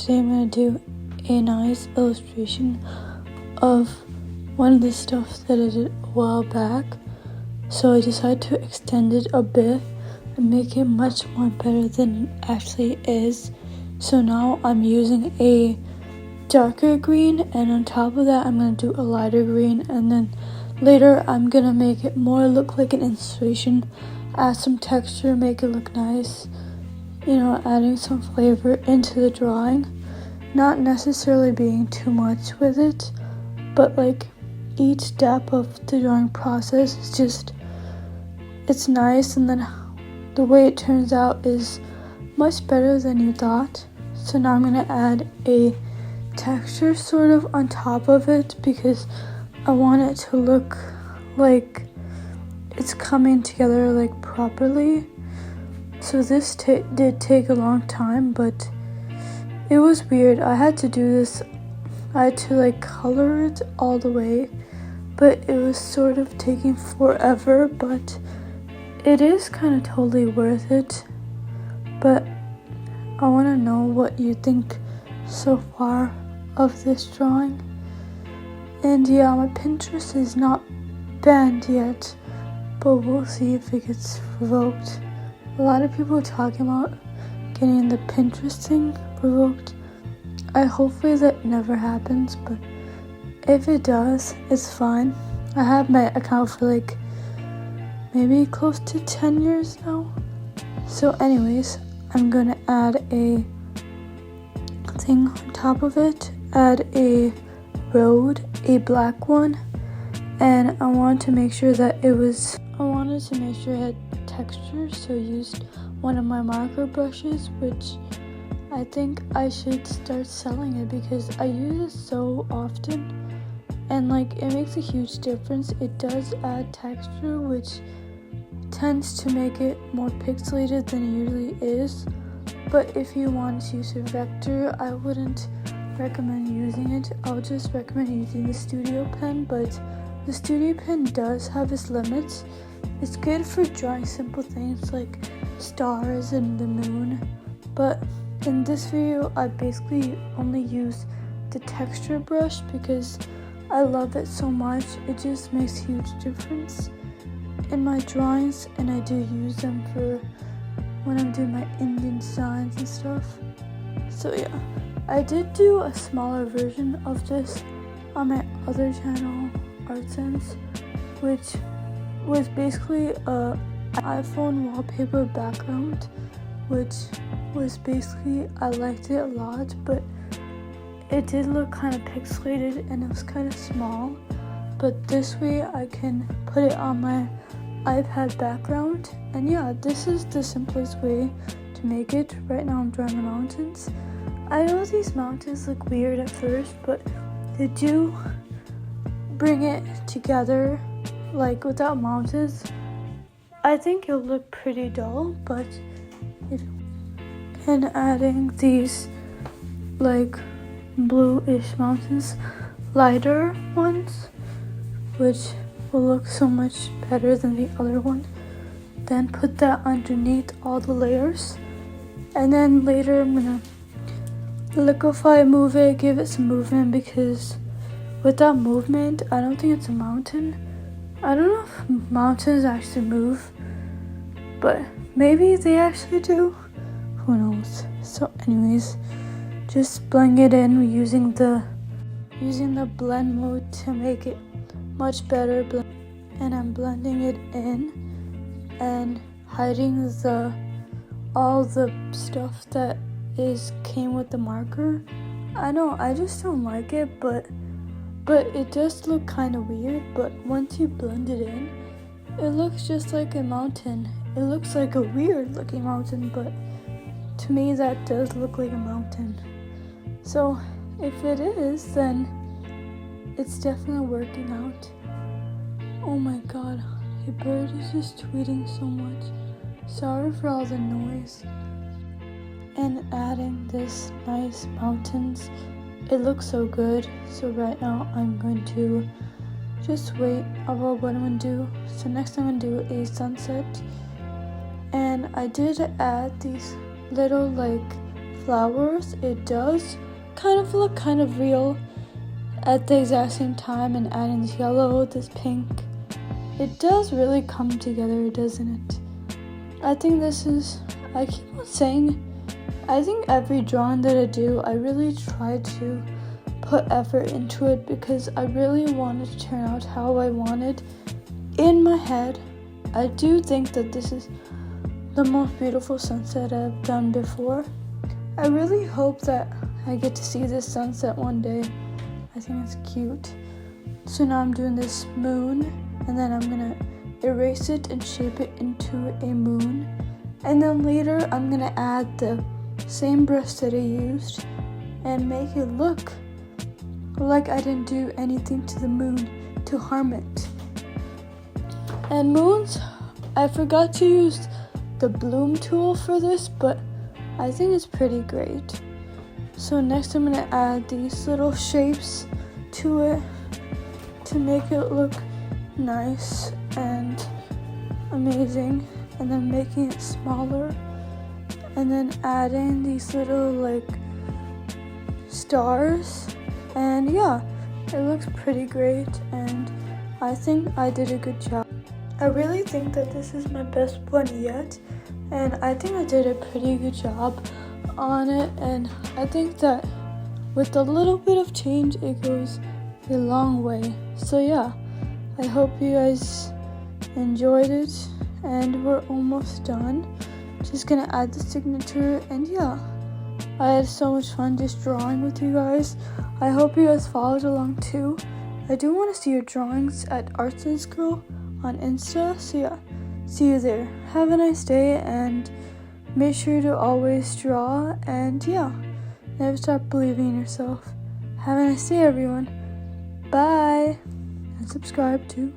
today I'm going to do a nice illustration of one of the stuff that I did a while back. So I decided to extend it a bit and make it much more better than it actually is. So now I'm using a darker green, and on top of that I'm going to do a lighter green, and then later I'm going to make it more look like an illustration, add some texture, make it look nice, adding some flavor into the drawing, not necessarily being too much with it, but like each step of the drawing process is just, it's nice, and then the way it turns out is much better than you thought. So now I'm going to add a texture sort of on top of it because I want it to look like it's coming together like properly. So this did take a long time, but it was weird. I had to do this, I had to like color it all the way, but it was sort of taking forever, but it is kind of totally worth it. But I want to know what you think so far of this drawing. And yeah, my Pinterest is not banned yet, but we'll see if it gets revoked. A lot of people are talking about getting the Pinterest thing revoked. Hopefully that never happens, but if it does, it's fine. I have my account for like maybe close to 10 years now. So anyways, I'm gonna add a thing on top of it, add a road, a black one, and I wanted to make sure it had texture, so I used one of my marker brushes, which I think I should start selling it because I use it so often and like it makes a huge difference. It does add texture, which tends to make it more pixelated than it usually is, but if you want to use a vector, I wouldn't recommend using it. I'll just recommend using the studio pen, but the studio pen does have its limits. It's good for drawing simple things like stars and the moon, but in this video I basically only use the texture brush because I love it so much. It just makes a huge difference in my drawings, and I do use them for when I'm doing my Indian signs and stuff. So yeah, I did do a smaller version of this on my other channel, Art Sense, which was basically a iPhone wallpaper background, which was basically, I liked it a lot, but it did look kind of pixelated and it was kind of small. But this way I can put it on my iPad background, and yeah, this is the simplest way to make it. Right now I'm drawing the mountains. I know these mountains look weird at first, but they do bring it together. Like without mountains, I think it'll look pretty dull, but and adding these like bluish mountains, lighter ones, which will look so much better than the other one. Then put that underneath all the layers, and then later I'm gonna liquefy, move it, give it some movement, because without movement I don't think it's a mountain. I don't know if mountains actually move, but maybe they actually do, who knows. So anyways, just blend it in using the blend mode to make it much better, and I'm blending it in and hiding all the stuff that came with the marker. I know, I just don't like it, but it does look kind of weird. But once you blend it in, it looks just like a mountain. It looks like a weird looking mountain, but to me that does look like a mountain. So if it is, then it's definitely working out. Oh my god, a bird is just tweeting so much. Sorry for all the noise. And adding this nice mountains, it looks so good. So right now I'm going to just wait about what I'm going to do. So next I'm going to do a sunset. And I did add these little like flowers, it does kind of look kind of real at the exact same time, and adding this yellow, this pink, it does really come together, doesn't it? I think I keep on saying, I think every drawing that I do, I really try to put effort into it because I really want it to turn out how I wanted in my head. I do think that this is the most beautiful sunset I've done before. I really hope that I get to see this sunset one day. I think it's cute. So now I'm doing this moon, and then I'm gonna erase it and shape it into a moon. And then later I'm gonna add the same brush that I used and make it look like I didn't do anything to the moon to harm it. And moons, I forgot to use the bloom tool for this, but I think it's pretty great. So next I'm gonna add these little shapes to it to make it look nice and amazing, and then making it smaller, and then adding these little like stars, and yeah, it looks pretty great, and I think I did a good job. I really think that this is my best one yet, and I think I did a pretty good job on it, and I think that with a little bit of change it goes a long way. So yeah, I hope you guys enjoyed it, and we're almost done. Just gonna add the signature, and yeah, I had so much fun just drawing with you guys. I hope you guys followed along too. I do want to see your drawings at Arts and School on Insta, so yeah, see you there. Have a nice day, and make sure to always draw, and yeah, never stop believing in yourself. Have a nice day, everyone. Bye, and subscribe too.